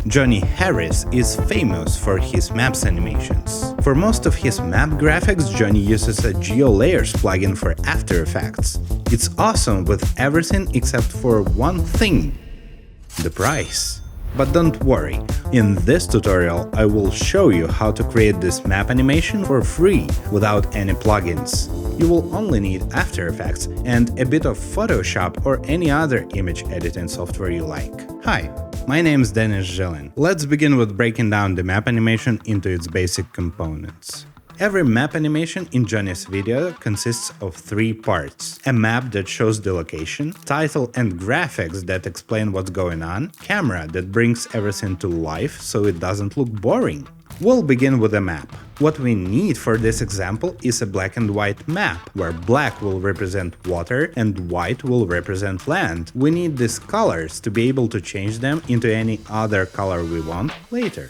Johnny Harris is famous for his maps animations. For most of his map graphics, Johnny uses a GeoLayers plugin for After Effects. It's awesome with everything except for one thing: the price. But don't worry, in this tutorial I will show you how to create this map animation for free without any plugins. You will only need After Effects and a bit of Photoshop or any other image editing software you like. Hi, my name is Denis Zhilin. Let's begin with breaking down the map animation into its basic components. Every map animation in Johnny's video consists of three parts: a map that shows the location, title and graphics that explain what's going on, camera that brings everything to life so it doesn't look boring. We'll begin with a map. What we need for this example is a black and white map, where black will represent water and white will represent land. We need these colors to be able to change them into any other color we want later.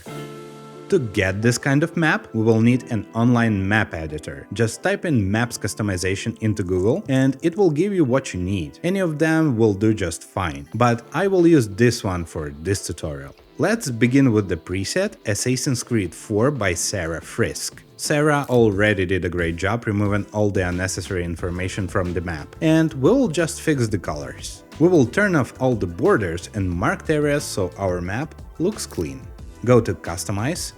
To get this kind of map, we will need an online map editor. Just type in Maps Customization into Google and it will give you what you need. Any of them will do just fine, but I will use this one for this tutorial. Let's begin with the preset Assassin's Creed 4 by Sarah Frisk. Sarah already did a great job removing all the unnecessary information from the map, and we'll just fix the colors. We will turn off all the borders and marked areas so our map looks clean. Go to Customize,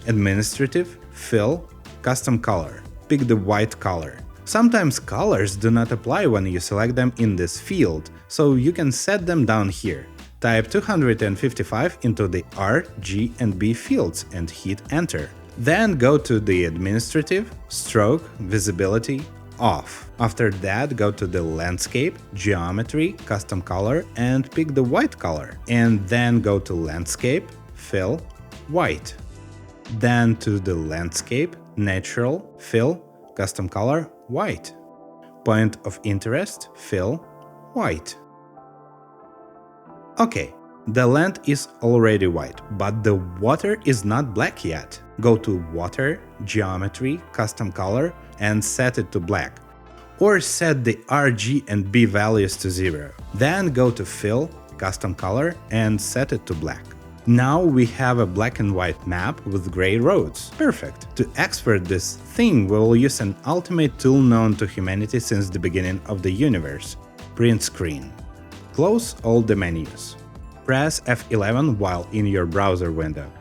Administrative, Fill, Custom Color. Pick the white color. Sometimes colors do not apply when you select them in this field, so you can set them down here. Type 255 into the R, G and B fields and hit Enter. Then go to the Administrative, Stroke, Visibility, Off. After that, go to the Landscape, Geometry, Custom Color and pick the white color. And then go to Landscape, Fill, White. Then to the Landscape, Natural, Fill, Custom Color, White. Point of Interest, Fill, White. Okay, the land is already white, but the water is not black yet. Go to Water, Geometry, Custom Color and set it to black. Or set the R, G and B values to 0. Then go to Fill, Custom Color and set it to black. Now we have a black and white map with gray roads. Perfect! To export this thing, we will use an ultimate tool known to humanity since the beginning of the universe: Print Screen. Close all the menus. Press F11 while in your browser window.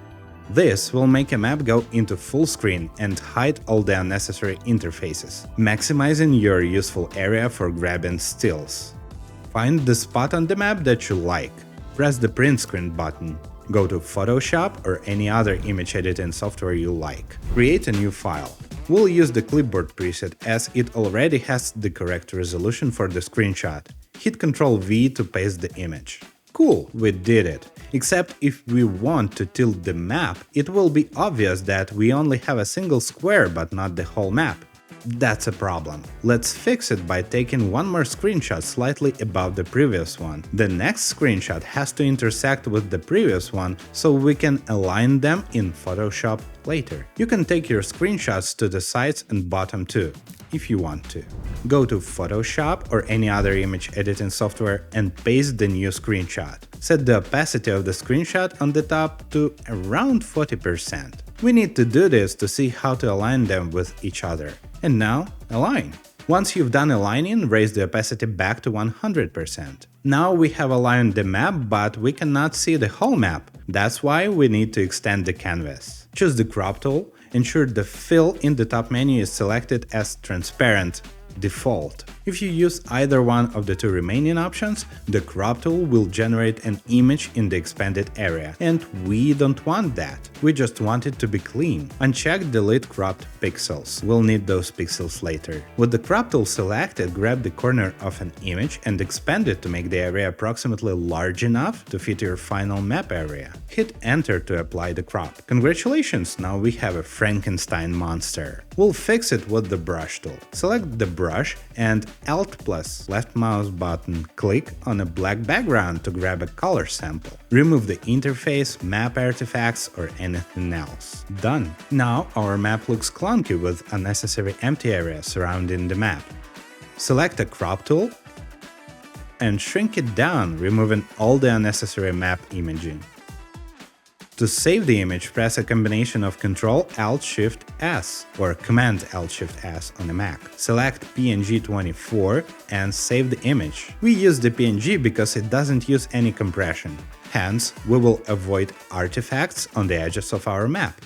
This will make a map go into full screen and hide all the unnecessary interfaces, maximizing your useful area for grabbing stills. Find the spot on the map that you like. Press the Print Screen button. Go to Photoshop or any other image editing software you like. Create a new file. We'll use the clipboard preset as it already has the correct resolution for the screenshot. Hit Ctrl V to paste the image. Cool, we did it. Except if we want to tilt the map, it will be obvious that we only have a single square but not the whole map. That's a problem. Let's fix it by taking one more screenshot slightly above the previous one. The next screenshot has to intersect with the previous one so we can align them in Photoshop later. You can take your screenshots to the sides and bottom too, if you want to. Go to Photoshop or any other image editing software and paste the new screenshot. Set the opacity of the screenshot on the top to around 40%. We need to do this to see how to align them with each other. And now, align. Once you've done aligning, raise the opacity back to 100%. Now we have aligned the map, but we cannot see the whole map. That's why we need to extend the canvas. Choose the Crop tool, ensure the fill in the top menu is selected as transparent default. If you use either one of the two remaining options, the Crop tool will generate an image in the expanded area, and we don't want that. We just want it to be clean. Uncheck Delete Cropped Pixels. We'll need those pixels later. With the Crop tool selected, grab the corner of an image and expand it to make the area approximately large enough to fit your final map area. Hit Enter to apply the crop. Congratulations, now we have a Frankenstein monster. We'll fix it with the Brush tool. Select the brush and Alt plus left mouse button click on a black background to grab a color sample. Remove the interface, map artifacts or anything else. Done. Now our map looks clunky with unnecessary empty areas surrounding the map. Select a crop tool and shrink it down, removing all the unnecessary map imaging. To save the image, press a combination of Ctrl-Alt-Shift-S or Command-Alt-Shift-S on a Mac. Select PNG24 and save the image. We use the PNG because it doesn't use any compression. Hence, we will avoid artifacts on the edges of our map.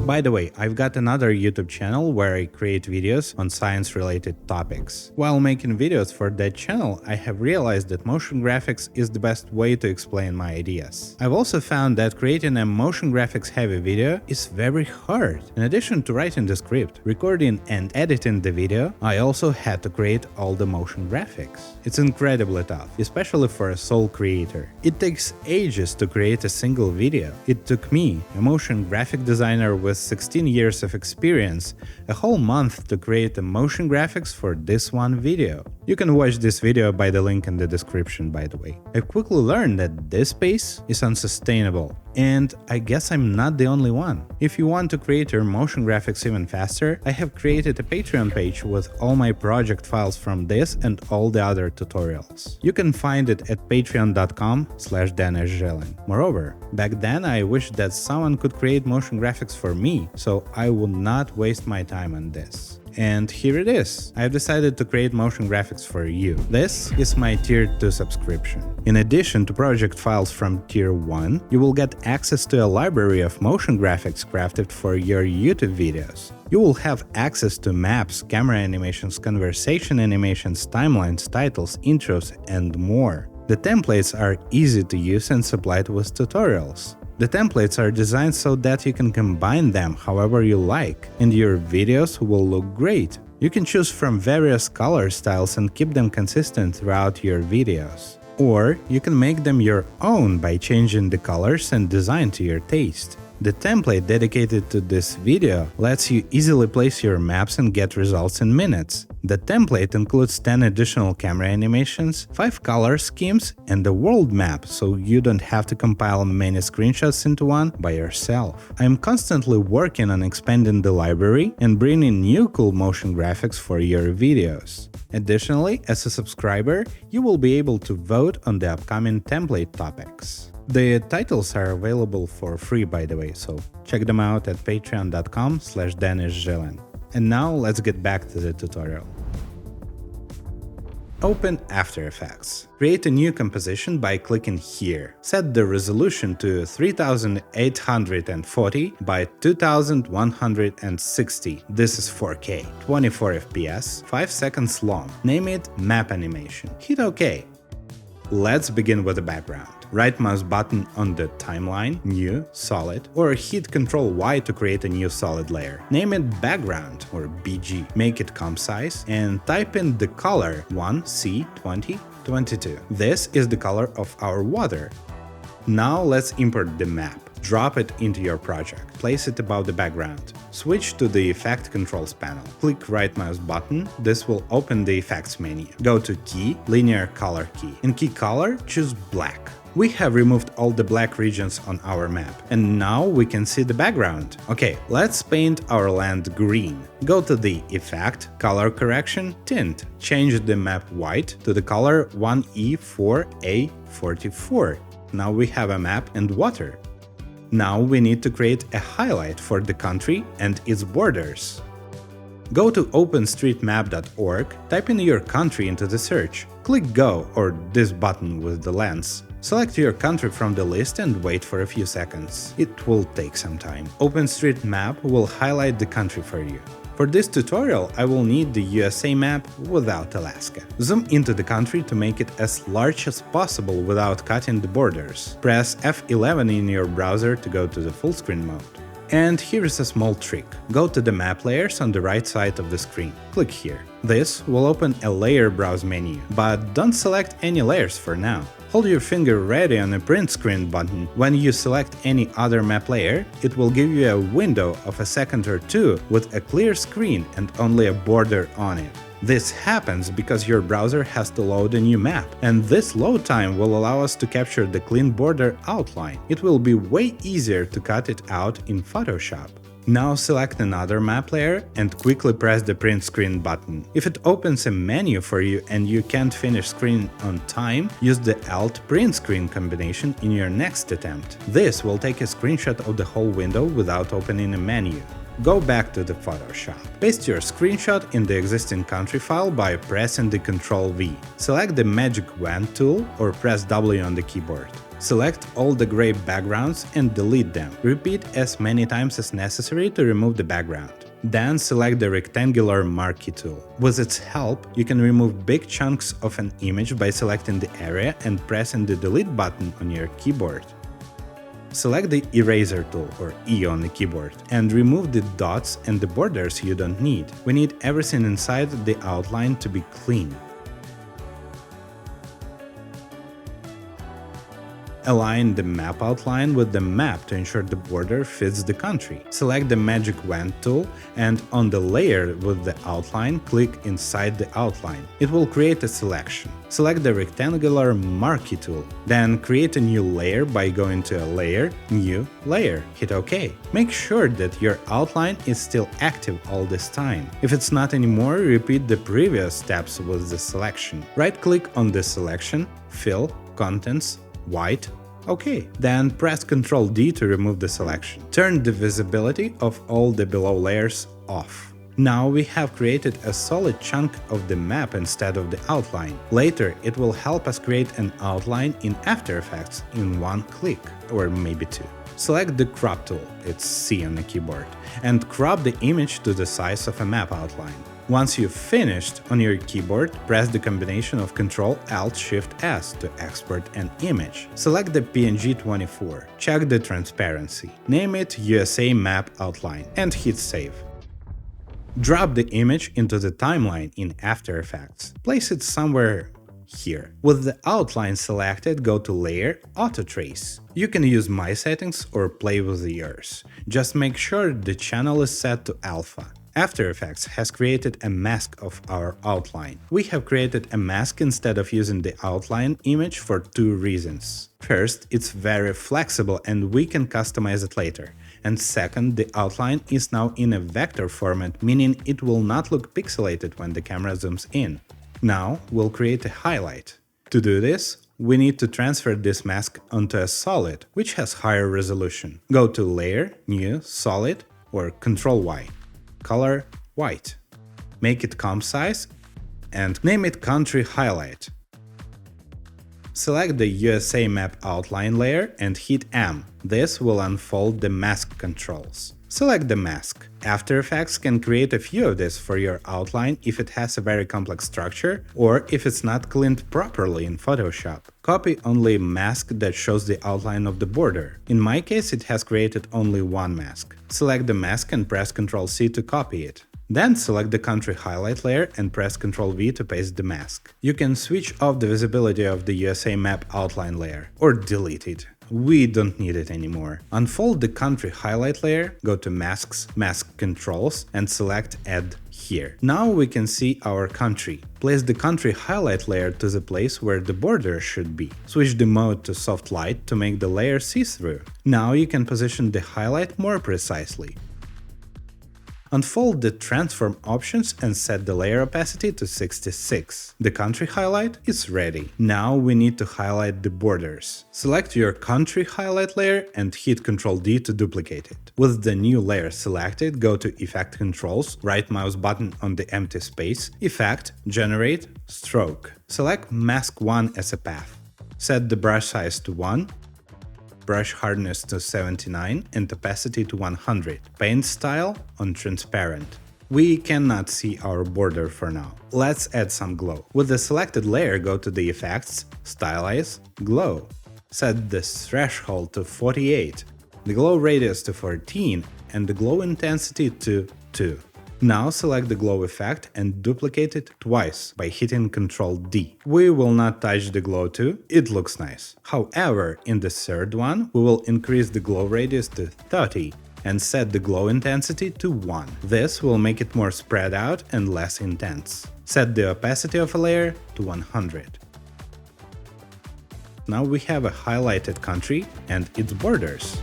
By the way, I've got another YouTube channel where I create videos on science-related topics. While making videos for that channel, I have realized that motion graphics is the best way to explain my ideas. I've also found that creating a motion graphics heavy video is very hard. In addition to writing the script, recording and editing the video, I also had to create all the motion graphics. It's incredibly tough, especially for a sole creator. It takes ages to create a single video. It took me, a motion graphic designer with 16 years of experience, a whole month to create the motion graphics for this one video. You can watch this video by the link in the description, by the way. I quickly learned that this pace is unsustainable, and I guess I'm not the only one. If you want to create your motion graphics even faster, I have created a Patreon page with all my project files from this and all the other tutorials. You can find it at patreon.com/DenisZhilin. Moreover, back then I wished that someone could create motion graphics for me, so I would not waste my time on this. And here it is. I've decided to create motion graphics for you. This is my Tier 2 subscription. In addition to project files from Tier 1, you will get access to a library of motion graphics crafted for your YouTube videos. You will have access to maps, camera animations, conversation animations, timelines, titles, intros, and more. The templates are easy to use and supplied with tutorials. The templates are designed so that you can combine them however you like, and your videos will look great. You can choose from various color styles and keep them consistent throughout your videos. Or you can make them your own by changing the colors and design to your taste. The template dedicated to this video lets you easily place your maps and get results in minutes. The template includes 10 additional camera animations, 5 color schemes, and a world map, so you don't have to compile many screenshots into one by yourself. I'm constantly working on expanding the library and bringing new cool motion graphics for your videos. Additionally, as a subscriber, you will be able to vote on the upcoming template topics. The titles are available for free, by the way, so check them out at patreon.com/DenisZhilin. And now let's get back to the tutorial. Open After Effects. Create a new composition by clicking here. Set the resolution to 3840 by 2160. This is 4K, 24 FPS, 5 seconds long. Name it Map Animation. Hit OK. Let's begin with the background. Right mouse button on the timeline, New, Solid, or hit Ctrl-Y to create a new solid layer. Name it Background or BG. Make it comp size and type in the color 1C2022. This is the color of our water. Now let's import the map. Drop it into your project. Place it above the background. Switch to the Effect Controls panel. Click right mouse button. This will open the Effects menu. Go to Key, Linear Color key. In Key Color, choose Black. We have removed all the black regions on our map, and now we can see the background. Okay, let's paint our land green. Go to the Effect, Color Correction, Tint. Change the map white to the color 1E4A44. Now we have a map and water. Now we need to create a highlight for the country and its borders. Go to openstreetmap.org, type in your country into the search. Click Go or this button with the lens. Select your country from the list and wait for a few seconds. It will take some time. OpenStreetMap will highlight the country for you. For this tutorial, I will need the USA map without Alaska. Zoom into the country to make it as large as possible without cutting the borders. Press F11 in your browser to go to the full screen mode. And here is a small trick. Go to the map layers on the right side of the screen. Click here. This will open a layer browse menu, but don't select any layers for now. Hold your finger ready on the print screen button. When you select any other map layer, it will give you a window of a second or two with a clear screen and only a border on it. This happens because your browser has to load a new map, and this load time will allow us to capture the clean border outline. It will be way easier to cut it out in Photoshop. Now select another map layer and quickly press the print screen button. If it opens a menu for you and you can't finish screen on time, use the Alt print screen combination in your next attempt. This will take a screenshot of the whole window without opening a menu. Go back to the Photoshop. Paste your screenshot in the existing country file by pressing the Ctrl V. Select the Magic Wand tool or press W on the keyboard. Select all the gray backgrounds and delete them. Repeat as many times as necessary to remove the background. Then select the rectangular marquee tool. With its help, you can remove big chunks of an image by selecting the area and pressing the delete button on your keyboard. Select the eraser tool, or E on the keyboard, and remove the dots and the borders you don't need. We need everything inside the outline to be clean. Align the map outline with the map to ensure the border fits the country. Select the Magic Wand tool and on the layer with the outline, click inside the outline. It will create a selection. Select the rectangular marquee tool. Then create a new layer by going to a Layer, New Layer. Hit OK. Make sure that your outline is still active all this time. If it's not anymore, repeat the previous steps with the selection. Right-click on the selection, Fill, Contents, White, OK. Then press Ctrl D to remove the selection. Turn the visibility of all the below layers off. Now we have created a solid chunk of the map instead of the outline. Later, it will help us create an outline in After Effects in one click, or maybe two. Select the Crop tool, it's C on the keyboard, and crop the image to the size of a map outline. Once you've finished, on your keyboard, press the combination of Ctrl-Alt-Shift-S to export an image. Select the PNG24, check the transparency, name it USA Map Outline, and hit Save. Drop the image into the timeline in After Effects. Place it somewhere here. With the outline selected, go to Layer, Auto Trace. You can use my settings or play with yours. Just make sure the channel is set to Alpha. After Effects has created a mask of our outline. We have created a mask instead of using the outline image for two reasons. First, it's very flexible and we can customize it later. And second, the outline is now in a vector format, meaning it will not look pixelated when the camera zooms in. Now we'll create a highlight. To do this, we need to transfer this mask onto a solid, which has higher resolution. Go to Layer, New, Solid, or Ctrl-Y. Color white. Make it comp size and name it Country Highlight. Select the USA Map outline layer and hit M. This will unfold the mask controls. Select the mask. After Effects can create a few of this for your outline if it has a very complex structure or if it's not cleaned properly in Photoshop. Copy only mask that shows the outline of the border. In my case, it has created only one mask. Select the mask and press Ctrl-C to copy it. Then select the country highlight layer and press Ctrl-V to paste the mask. You can switch off the visibility of the USA Map outline layer or delete it. We don't need it anymore. Unfold the country highlight layer, go to Masks, Mask Controls and select Add here. Now we can see our country. Place the country highlight layer to the place where the border should be. Switch the mode to soft light to make the layer see-through. Now you can position the highlight more precisely. Unfold the transform options and set the layer opacity to 66. The country highlight is ready. Now we need to highlight the borders. Select your country highlight layer and hit Ctrl-D to duplicate it. With the new layer selected, go to Effect Controls, right mouse button on the empty space, Effect, Generate, Stroke. Select Mask 1 as a path. Set the brush size to 1. Brush hardness to 79 and opacity to 100. Paint style on transparent. We cannot see our border for now. Let's add some glow. With the selected layer, go to the Effects, Stylize, Glow. Set the threshold to 48, the glow radius to 14 and the glow intensity to 2. Now select the glow effect and duplicate it twice by hitting Ctrl-D. We will not touch the glow too, it looks nice. However, in the third one, we will increase the glow radius to 30 and set the glow intensity to 1. This will make it more spread out and less intense. Set the opacity of a layer to 100. Now we have a highlighted country and its borders.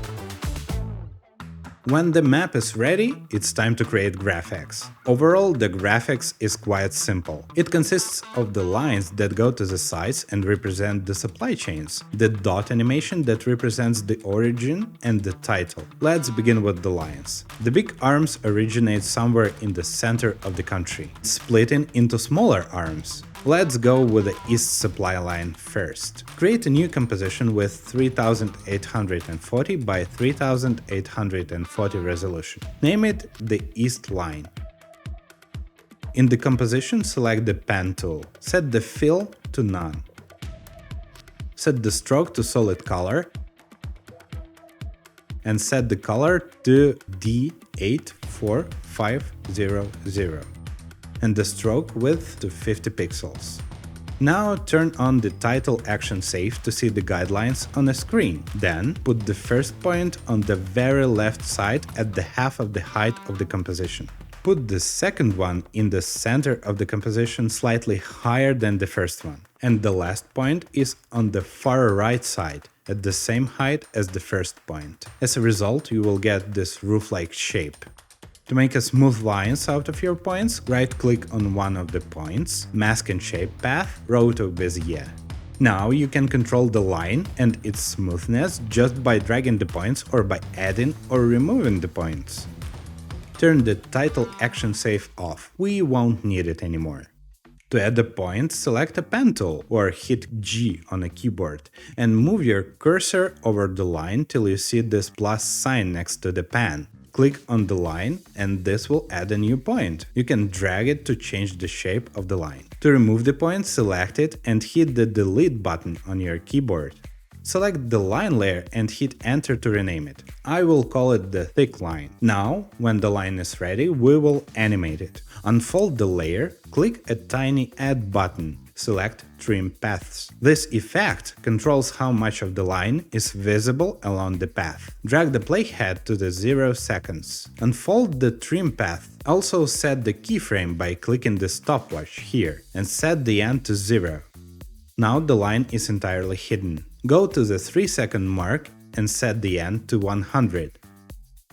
When the map is ready, it's time to create graphics. Overall, the graphics is quite simple. It consists of the lines that go to the sides and represent the supply chains, the dot animation that represents the origin, and the title. Let's begin with the lines. The big arms originate somewhere in the center of the country, splitting into smaller arms. Let's go with the east supply line first. Create a new composition with 3840 by 3840 resolution. Name it the east line. In the composition, select the pen tool. Set the fill to none. Set the stroke to solid color and set the color to D84500 and the stroke width to 50 pixels. Now turn on the title action save to see the guidelines on the screen. Then put the first point on the very left side at the half of the height of the composition. Put the second one in the center of the composition slightly higher than the first one. And the last point is on the far right side, at the same height as the first point. As a result, you will get this roof-like shape. To make a smooth lines out of your points, right-click on one of the points, Mask and Shape Path, Roto Bezier. Now you can control the line and its smoothness just by dragging the points or by adding or removing the points. Turn the title action save off, we won't need it anymore. To add a point, select a pen tool or hit G on a keyboard and move your cursor over the line till you see this plus sign next to the pen. Click on the line and this will add a new point. You can drag it to change the shape of the line. To remove the point, select it and hit the delete button on your keyboard. Select the line layer and hit enter to rename it. I will call it the thick line. Now, when the line is ready, we will animate it. Unfold the layer, click a tiny add button. Select Trim Paths. This effect controls how much of the line is visible along the path. Drag the playhead to the 0 seconds. Unfold the trim path. Also set the keyframe by clicking the stopwatch here and set the end to 0. Now the line is entirely hidden. Go to the 3-second mark and set the end to 100.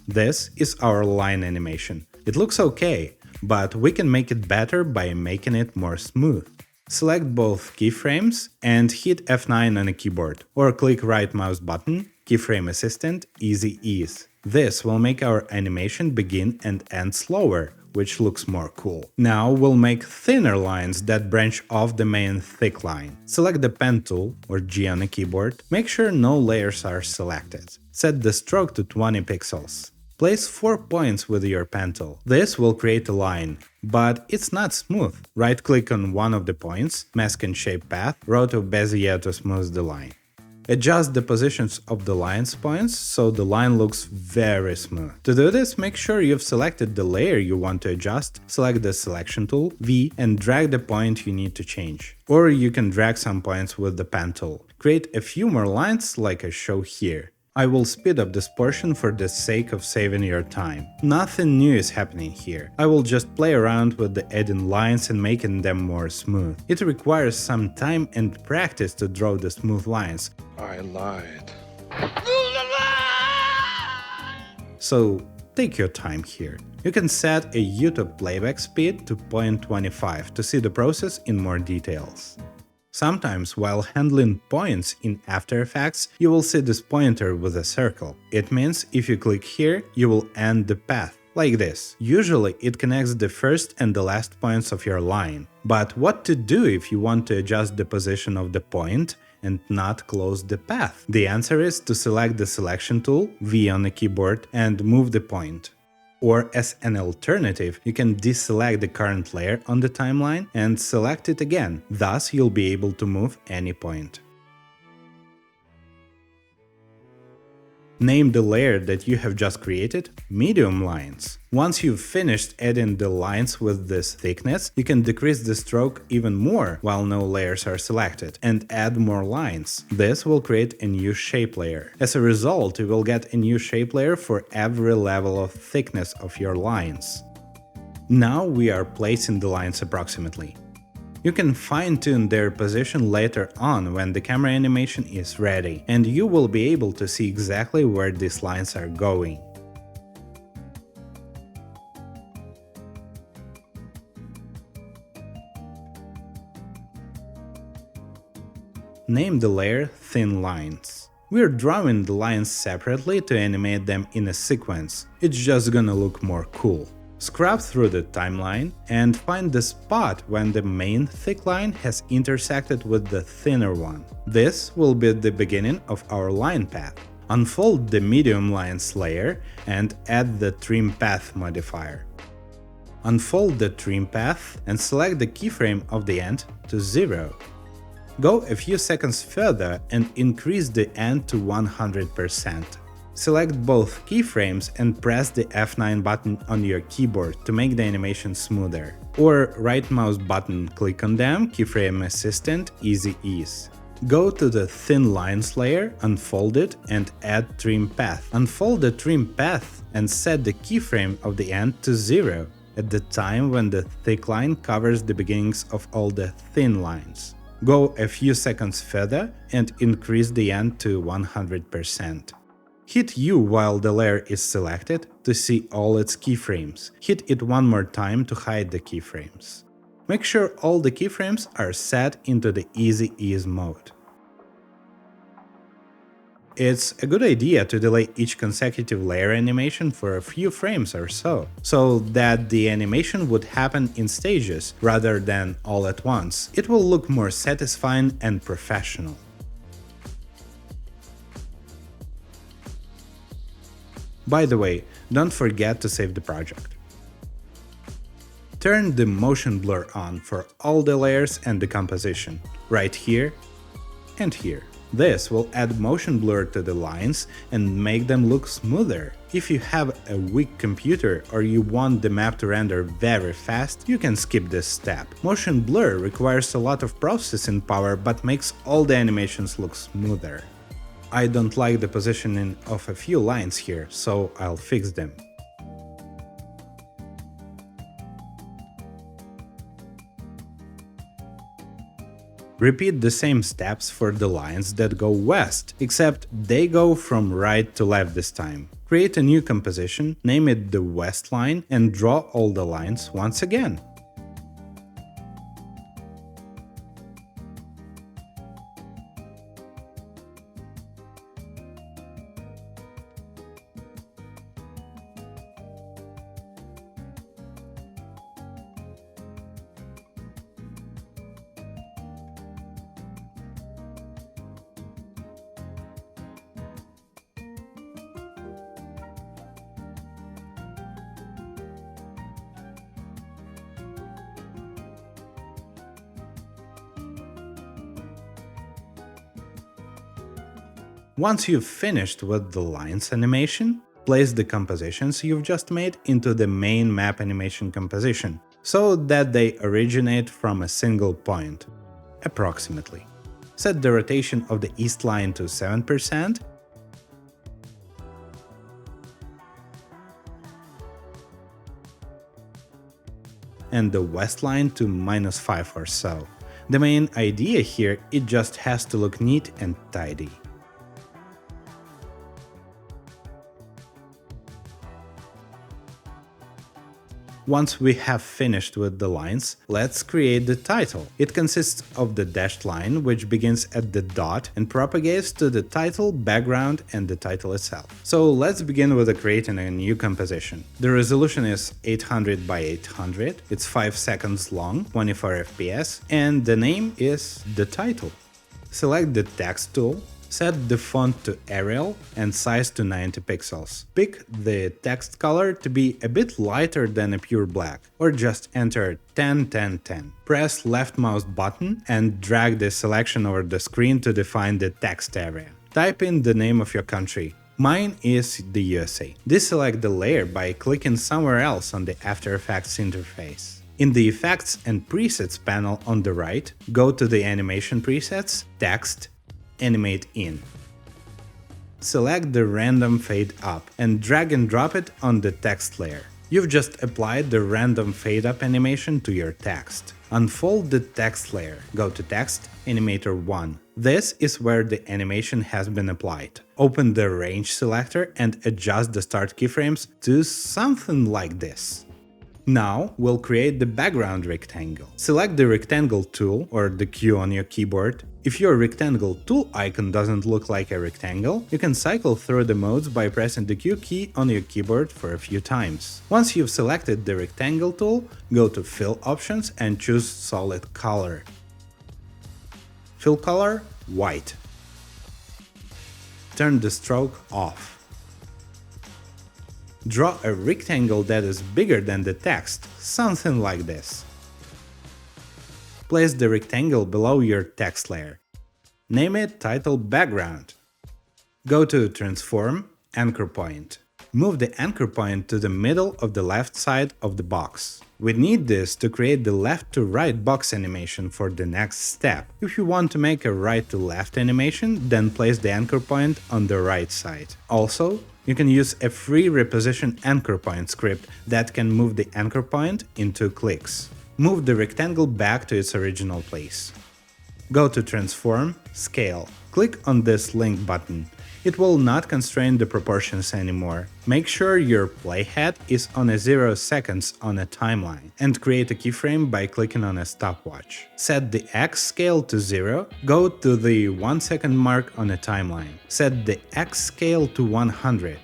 This is our line animation. It looks okay, but we can make it better by making it more smooth. Select both keyframes and hit F9 on a keyboard, or click right mouse button, Keyframe Assistant, Easy Ease. This will make our animation begin and end slower, which looks more cool. Now we'll make thinner lines that branch off the main thick line. Select the pen tool, or G on a keyboard, make sure no layers are selected. Set the stroke to 20 pixels. Place 4 points with your pen tool. This will create a line, but it's not smooth. Right-click on one of the points, Mask and Shape Path, Roto Bezier to smooth the line. Adjust the positions of the line's points so the line looks very smooth. To do this, make sure you've selected the layer you want to adjust, select the selection tool, V, and drag the point you need to change. Or you can drag some points with the pen tool. Create a few more lines like I show here. I will speed up this portion for the sake of saving your time. Nothing new is happening here. I will just play around with the adding lines and making them more smooth. It requires some time and practice to draw the smooth lines. I lied. So take your time here. You can set a YouTube playback speed to 0.25 to see the process in more details. Sometimes, while handling points in After Effects, you will see this pointer with a circle. It means if you click here, you will end the path, like this. Usually, it connects the first and the last points of your line. But what to do if you want to adjust the position of the point and not close the path? The answer is to select the selection tool, V on the keyboard, and move the point. Or as an alternative, you can deselect the current layer on the timeline and select it again. Thus, you'll be able to move any point. Name the layer that you have just created Medium Lines. Once you've finished adding the lines with this thickness, you can decrease the stroke even more while no layers are selected and add more lines. This will create a new shape layer. As a result, you will get a new shape layer for every level of thickness of your lines. Now we are placing the lines approximately. You can fine-tune their position later on when the camera animation is ready, and you will be able to see exactly where these lines are going. name the layer Thin Lines. We're drawing the lines separately to animate them in a sequence. It's just gonna look more cool. Scrub through the timeline and find the spot when the main thick line has intersected with the thinner one. This will be the beginning of our line path. Unfold the medium lines layer and add the trim path modifier. Unfold the trim path and select the keyframe of the end to 0. Go a few seconds further and increase the end to 100%. Select both keyframes and press the F9 button on your keyboard to make the animation smoother. Or right mouse button, click on them, keyframe assistant, easy ease. Go to the thin lines layer, unfold it and add trim path. Unfold the trim path and set the keyframe of the end to 0 at the time when the thick line covers the beginnings of all the thin lines. Go a few seconds further and increase the end to 100%. Hit U while the layer is selected to see all its keyframes. Hit it one more time to hide the keyframes. Make sure all the keyframes are set into the Easy Ease mode. It's a good idea to delay each consecutive layer animation for a few frames or so that the animation would happen in stages rather than all at once. It will look more satisfying and professional. By the way, don't forget to save the project. Turn the motion blur on for all the layers and the composition, right here and here. This will add motion blur to the lines and make them look smoother. If you have a weak computer or you want the map to render very fast, you can skip this step. Motion blur requires a lot of processing power but makes all the animations look smoother. I don't like the positioning of a few lines here, so I'll fix them. Repeat the same steps for the lines that go west, except they go from right to left this time. Create a new composition, name it the west line, and draw all the lines once again. Once you've finished with the lines animation, place the compositions you've just made into the main map animation composition, so that they originate from a single point, approximately. Set the rotation of the east line to 7%, and the west line to -5 or so. The main idea here, it just has to look neat and tidy. Once we have finished with the lines, let's create the title. It consists of the dashed line, which begins at the dot and propagates to the title, background, and the title itself. So let's begin with creating a new composition. The resolution is 800 by 800, it's 5 seconds long, 24 FPS, and the name is the title. Select the text tool. Set the font to Arial and size to 90 pixels. Pick the text color to be a bit lighter than a pure black, or just enter 10-10-10. Press left mouse button and drag the selection over the screen to define the text area. Type in the name of your country. Mine is the USA. Deselect the layer by clicking somewhere else on the After Effects interface. In the Effects and Presets panel on the right, go to the Animation Presets, Text, Animate In. Select the random fade up and drag and drop it on the text layer. You've just applied the random fade up animation to your text. Unfold the text layer, go to Text, Animator 1. This is where the animation has been applied. Open the Range selector and adjust the start keyframes to something like this. Now we'll create the background rectangle. Select the rectangle tool or the Q on your keyboard. If your rectangle tool icon doesn't look like a rectangle, you can cycle through the modes by pressing the Q key on your keyboard for a few times. Once you've selected the rectangle tool, go to Fill options and choose Solid Color. Fill color white. Turn the stroke off. Draw a rectangle that is bigger than the text, something like this. Place the rectangle below your text layer. Name it Title Background. Go to Transform, Anchor Point. Move the anchor point to the middle of the left side of the box. We need this to create the left to right box animation for the next step. If you want to make a right to left animation, then place the anchor point on the right side. Also, you can use a free reposition anchor point script that can move the anchor point in 2 clicks. Move the rectangle back to its original place. Go to Transform, Scale. Click on this link button. It will not constrain the proportions anymore. Make sure your playhead is on a 0 seconds on a timeline, and create a keyframe by clicking on a stopwatch. Set the X scale to 0, go to the 1 second mark on a timeline. Set the X scale to 100.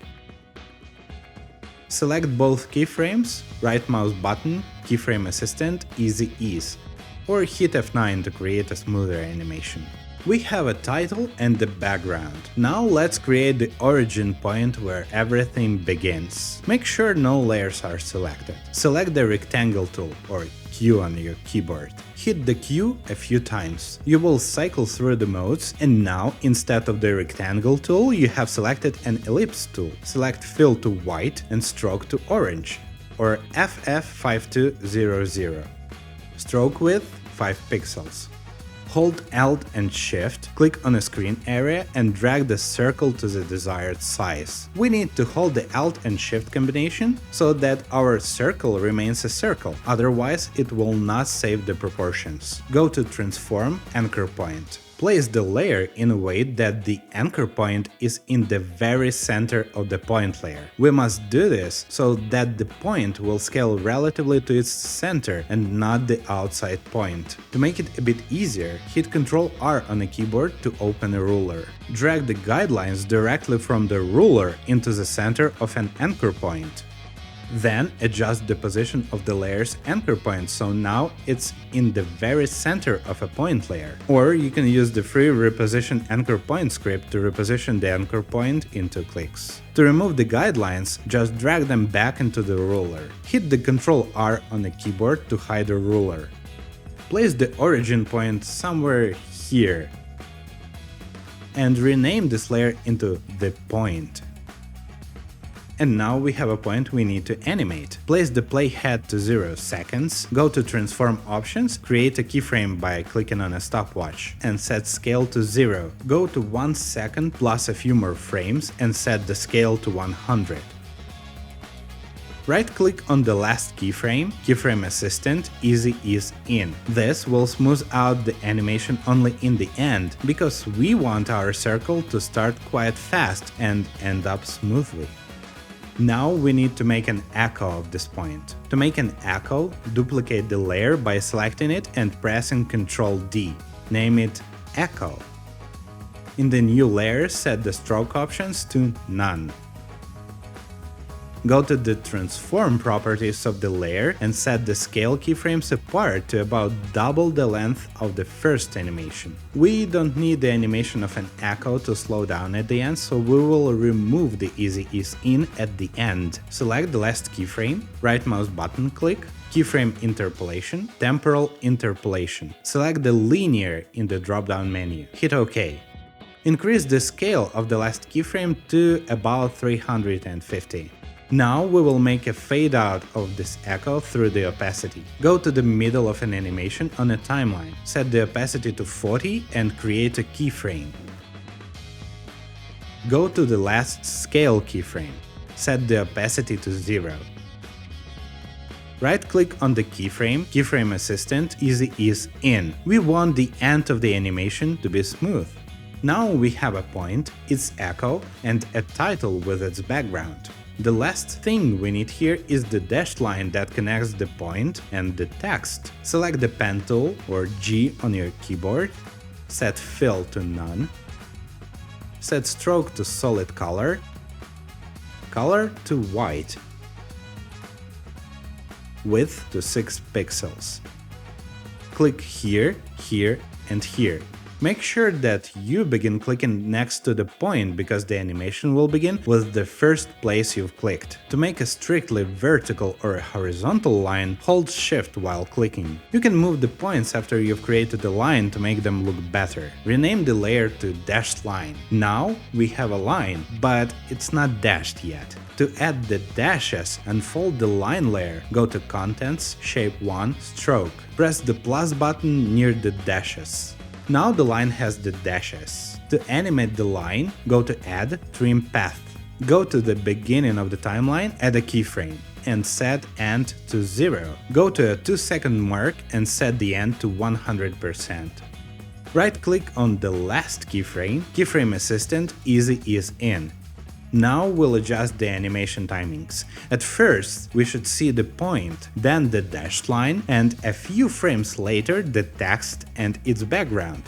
Select both keyframes, right mouse button, Keyframe Assistant, Easy Ease, or hit F9 to create a smoother animation. We have a title and the background. Now let's create the origin point where everything begins. Make sure no layers are selected. Select the rectangle tool or Q on your keyboard. Hit the Q a few times. You will cycle through the modes, and now instead of the rectangle tool you have selected an ellipse tool. Select Fill to white and Stroke to orange, or FF5200. Stroke width 5 pixels. Hold Alt and Shift, click on a screen area and drag the circle to the desired size. We need to hold the Alt and Shift combination so that our circle remains a circle, otherwise it will not save the proportions. Go to Transform, Anchor Point. Place the layer in a way that the anchor point is in the very center of the point layer. We must do this so that the point will scale relatively to its center and not the outside point. To make it a bit easier, hit Ctrl R on the keyboard to open a ruler. Drag the guidelines directly from the ruler into the center of an anchor point. Then adjust the position of the layer's anchor point so now it's in the very center of a point layer. Or you can use the free reposition anchor point script to reposition the anchor point in 2 clicks. To remove the guidelines, just drag them back into the ruler. Hit the Ctrl R on the keyboard to hide the ruler. Place the origin point somewhere here and rename this layer into the point. And now we have a point we need to animate. Place the playhead to 0 seconds, go to Transform options, create a keyframe by clicking on a stopwatch, and set scale to 0. Go to 1 second plus a few more frames and set the scale to 100. Right-click on the last keyframe, Keyframe Assistant, Easy Ease In. This will smooth out the animation only in the end, because we want our circle to start quite fast and end up smoothly. Now we need to make an echo of this point. To make an echo, duplicate the layer by selecting it and pressing Ctrl D. Name it Echo. In the new layer, set the stroke options to None. Go to the transform properties of the layer and set the scale keyframes apart to about double the length of the first animation. We don't need the animation of an echo to slow down at the end, so we will remove the Easy Ease In at the end. Select the last keyframe, right mouse button click, Keyframe Interpolation, Temporal Interpolation. Select the linear in the drop-down menu. Hit OK. Increase the scale of the last keyframe to about 350. Now we will make a fade out of this echo through the opacity. Go to the middle of an animation on a timeline, set the opacity to 40 and create a keyframe. Go to the last scale keyframe, set the opacity to 0. Right-click on the keyframe, Keyframe Assistant, Easy Ease In. We want the end of the animation to be smooth. Now we have a point, its echo, and a title with its background. The last thing we need here is the dashed line that connects the point and the text. Select the pen tool or G on your keyboard, set fill to none, set stroke to solid color, color to white, width to 6 pixels. Click here, here, and here. Make sure that you begin clicking next to the point because the animation will begin with the first place you've clicked. To make a strictly vertical or horizontal line, hold Shift while clicking. You can move the points after you've created the line to make them look better. Rename the layer to dashed line. Now we have a line, but it's not dashed yet. To add the dashes, unfold the line layer, go to Contents, Shape 1, Stroke. Press the plus button near the dashes. Now the line has the dashes. To animate the line, go to Add, Trim Path. Go to the beginning of the timeline, add a keyframe, and set End to 0. Go to a 2-second mark and set the end to 100%. Right-click on the last keyframe, Keyframe Assistant Easy Ease In. Now we'll adjust the animation timings. At first, we should see the point, then the dashed line, and a few frames later the text and its background.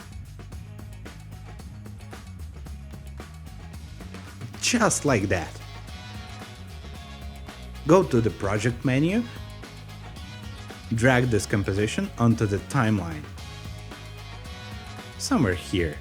Just like that. Go to the project menu, drag this composition onto the timeline. Somewhere here.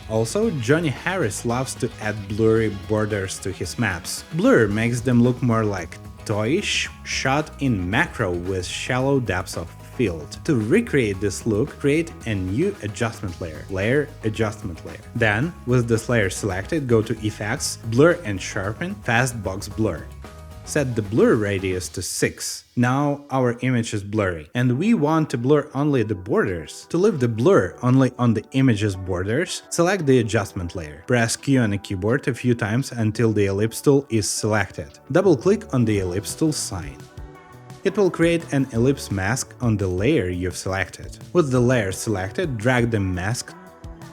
Also, Johnny Harris loves to add blurry borders to his maps. Blur makes them look more like toyish, shot in macro with shallow depths of field. To recreate this look, create a new adjustment layer, Layer Adjustment Layer. Then, with this layer selected, go to Effects, Blur and Sharpen, Fast Box Blur. Set the blur radius to 6. Now our image is blurry, and we want to blur only the borders. To leave the blur only on the image's borders, select the adjustment layer. Press Q on the keyboard a few times until the ellipse tool is selected. Double-click on the ellipse tool sign. It will create an ellipse mask on the layer you've selected. With the layer selected, drag the mask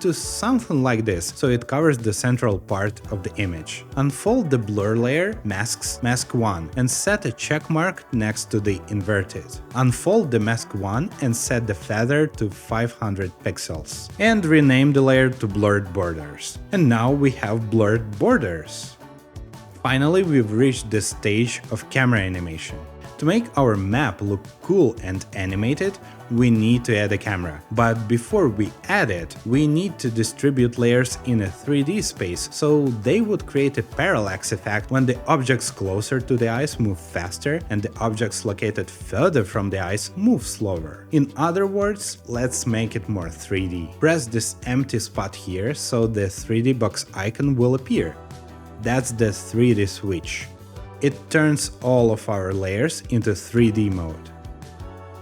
to something like this, so it covers the central part of the image. Unfold the blur layer, Masks, Mask 1, and set a check mark next to the inverted. Unfold the Mask 1 and set the feather to 500 pixels. And rename the layer to Blurred Borders. And now we have blurred borders. Finally, we've reached the stage of camera animation. To make our map look cool and animated, we need to add a camera. But before we add it, we need to distribute layers in a 3D space, so they would create a parallax effect when the objects closer to the eyes move faster and the objects located further from the eyes move slower. In other words, let's make it more 3D. Press this empty spot here so the 3D box icon will appear. That's the 3D switch. It turns all of our layers into 3D mode.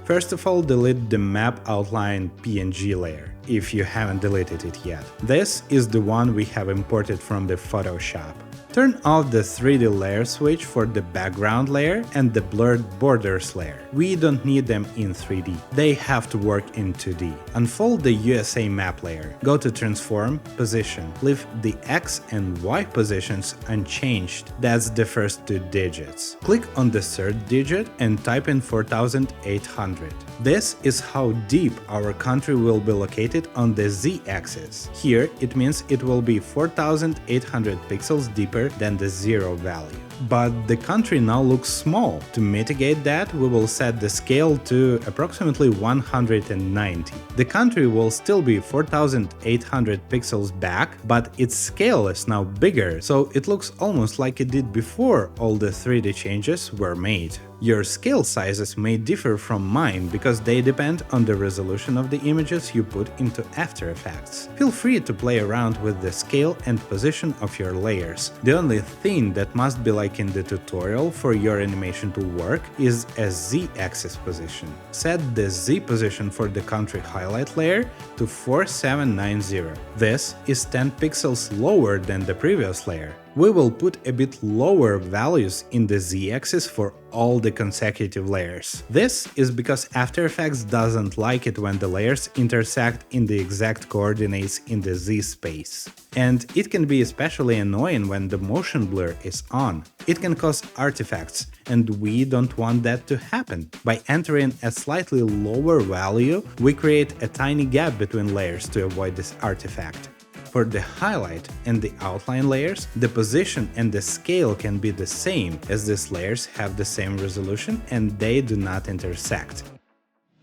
First of all, delete the map outline PNG layer, if you haven't deleted it yet. This is the one we have imported from the Photoshop. Turn off the 3D layer switch for the background layer and the blurred borders layer. We don't need them in 3D. They have to work in 2D. Unfold the USA map layer. Go to Transform, Position. Leave the X and Y positions unchanged. That's the first 2 digits. Click on the 3rd digit and type in 4800. This is how deep our country will be located on the Z-axis. Here, it means it will be 4800 pixels deeper than the 0 value. But the country now looks small. To mitigate that, we will set the scale to approximately 190. The country will still be 4800 pixels back, but its scale is now bigger, so it looks almost like it did before all the 3D changes were made. Your scale sizes may differ from mine because they depend on the resolution of the images you put into After Effects. Feel free to play around with the scale and position of your layers. The only thing that must be like in the tutorial for your animation to work is a Z-axis position. Set the Z position for the country highlight layer to 4790. This is 10 pixels lower than the previous layer. We will put a bit lower values in the Z-axis for all the the consecutive layers. This is because After Effects doesn't like it when the layers intersect in the exact coordinates in the Z space. And it can be especially annoying when the motion blur is on. It can cause artifacts, and we don't want that to happen. By entering a slightly lower value, we create a tiny gap between layers to avoid this artifact. For the highlight and the outline layers, the position and the scale can be the same, as these layers have the same resolution and they do not intersect.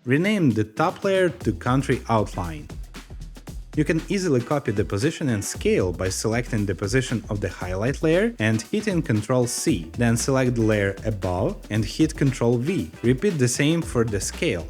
Rename the top layer to Country Outline. You can easily copy the position and scale by selecting the position of the highlight layer and hitting Ctrl+C, then select the layer above and hit Ctrl+V. Repeat the same for the scale.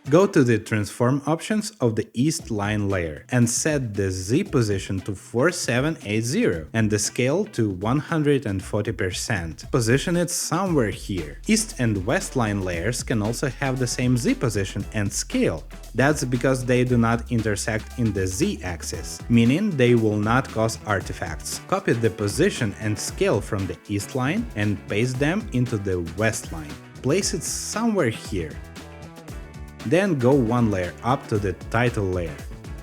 Go to the transform options of the east line layer and set the Z position to 4780 and the scale to 140%. Position it somewhere here. East and west line layers can also have the same Z position and scale. That's because they do not intersect in the Z axis, meaning they will not cause artifacts. Copy the position and scale from the east line and paste them into the west line. Place it somewhere here. Then go one layer up to the title layer.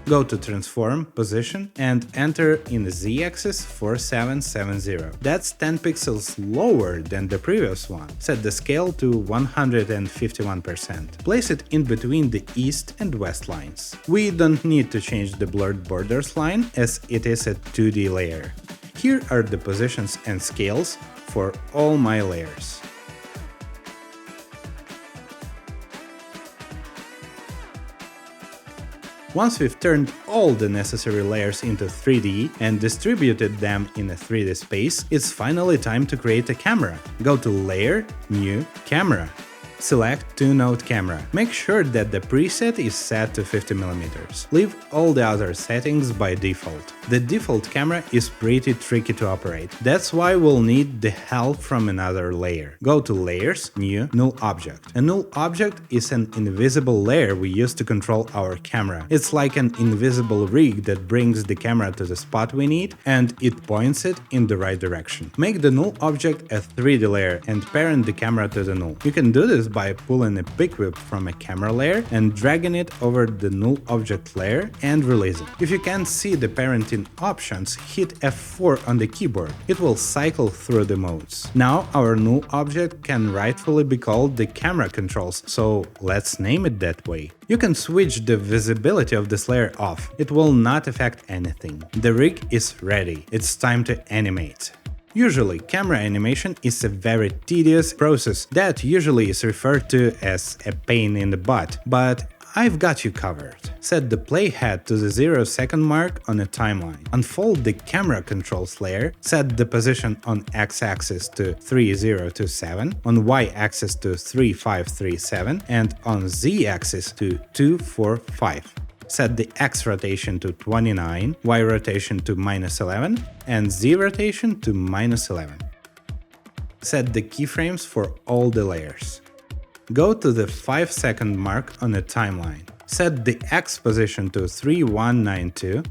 Go to Transform, Position, and enter in the Z-axis 4770. That's 10 pixels lower than the previous one. Set the scale to 151%. Place it in between the east and west lines. We don't need to change the blurred borders line, as it is a 2D layer. Here are the positions and scales for all my layers. Once we've turned all the necessary layers into 3D and distributed them in a 3D space, it's finally time to create a camera. Go to Layer, New, Camera. Select 2-node camera. Make sure that the preset is set to 50mm. Leave all the other settings by default. The default camera is pretty tricky to operate. That's why we'll need the help from another layer. Go to Layers, New, Null Object. A null object is an invisible layer we use to control our camera. It's like an invisible rig that brings the camera to the spot we need and it points it in the right direction. Make the null object a 3D layer and parent the camera to the null. You can do this by pulling a pick whip from a camera layer and dragging it over the null object layer and release it. If you can't see the parenting options, hit F4 on the keyboard. It will cycle through the modes. Now our null object can rightfully be called the camera controls, so let's name it that way. You can switch the visibility of this layer off. It will not affect anything. The rig is ready. It's time to animate. Usually, camera animation is a very tedious process that usually is referred to as a pain in the butt, but I've got you covered. Set the playhead to the 0-second mark on a timeline. Unfold the camera controls layer, set the position on x-axis to 3027, on y-axis to 3537, and on z-axis to 245. Set the X rotation to 29, Y rotation to -11, and Z rotation to -11. Set the keyframes for all the layers. Go to the 5-second mark on a timeline. Set the X position to 3192,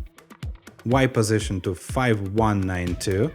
Y position to 5192,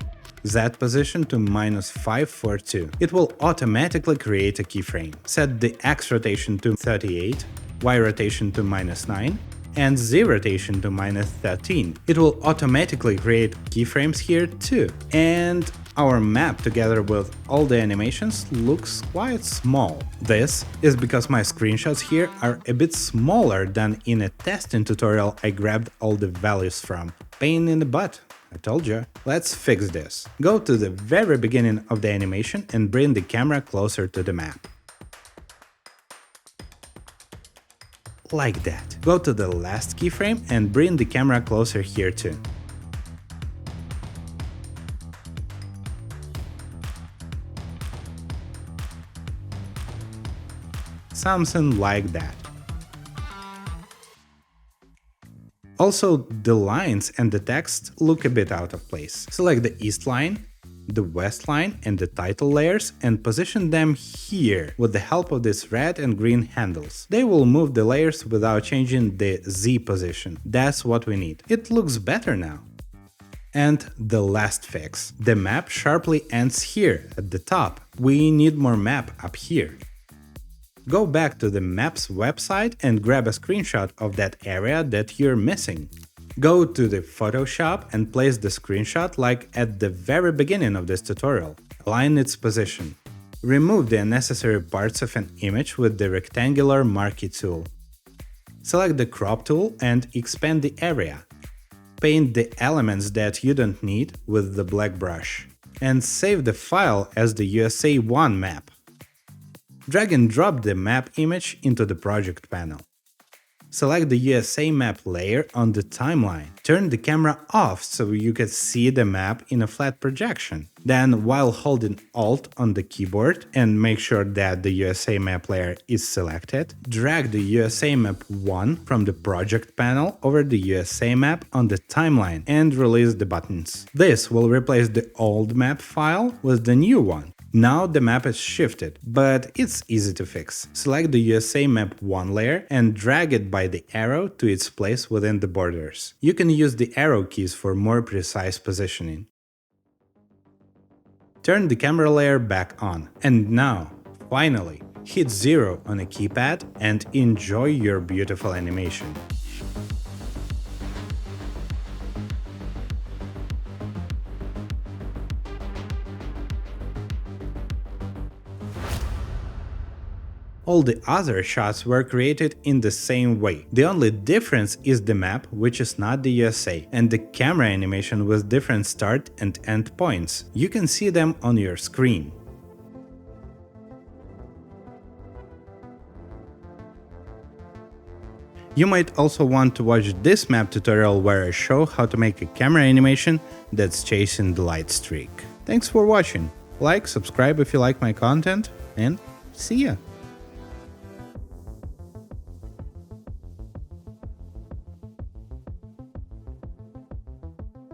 Z position to -542. It will automatically create a keyframe. Set the X rotation to 38, Y rotation to -9, and Z rotation to -13. It will automatically create keyframes here too. And our map together with all the animations looks quite small. This is because my screenshots here are a bit smaller than in a testing tutorial I grabbed all the values from. Pain in the butt, I told you. Let's fix this. Go to the very beginning of the animation and bring the camera closer to the map. Like that. Go to the last keyframe and bring the camera closer here too. Something like that. Also, the lines and the text look a bit out of place. Select the east line, the west line and the title layers and position them here with the help of these red and green handles. They will move the layers without changing the Z position. That's what we need. It looks better now. And the last fix. The map sharply ends here, at the top. We need more map up here. Go back to the Maps website and grab a screenshot of that area that you're missing. Go to the Photoshop and place the screenshot like at the very beginning of this tutorial. Align its position. Remove the unnecessary parts of an image with the rectangular marquee tool. Select the crop tool and expand the area. Paint the elements that you don't need with the black brush. And save the file as the USA1 map. Drag and drop the map image into the project panel. Select the USA map layer on the timeline. Turn the camera off so you can see the map in a flat projection. Then, while holding Alt on the keyboard and make sure that the USA map layer is selected, drag the USA map 1 from the project panel over the USA map on the timeline and release the buttons. This will replace the old map file with the new one. Now the map is shifted, but it's easy to fix. Select the USA Map 1 layer and drag it by the arrow to its place within the borders. You can use the arrow keys for more precise positioning. Turn the camera layer back on. And now, finally, hit 0 on a keypad and enjoy your beautiful animation. All the other shots were created in the same way. The only difference is the map, which is not the USA, and the camera animation with different start and end points. You can see them on your screen. You might also want to watch this map tutorial where I show how to make a camera animation that's chasing the light streak. Thanks for watching. Like, subscribe if you like my content, and see ya!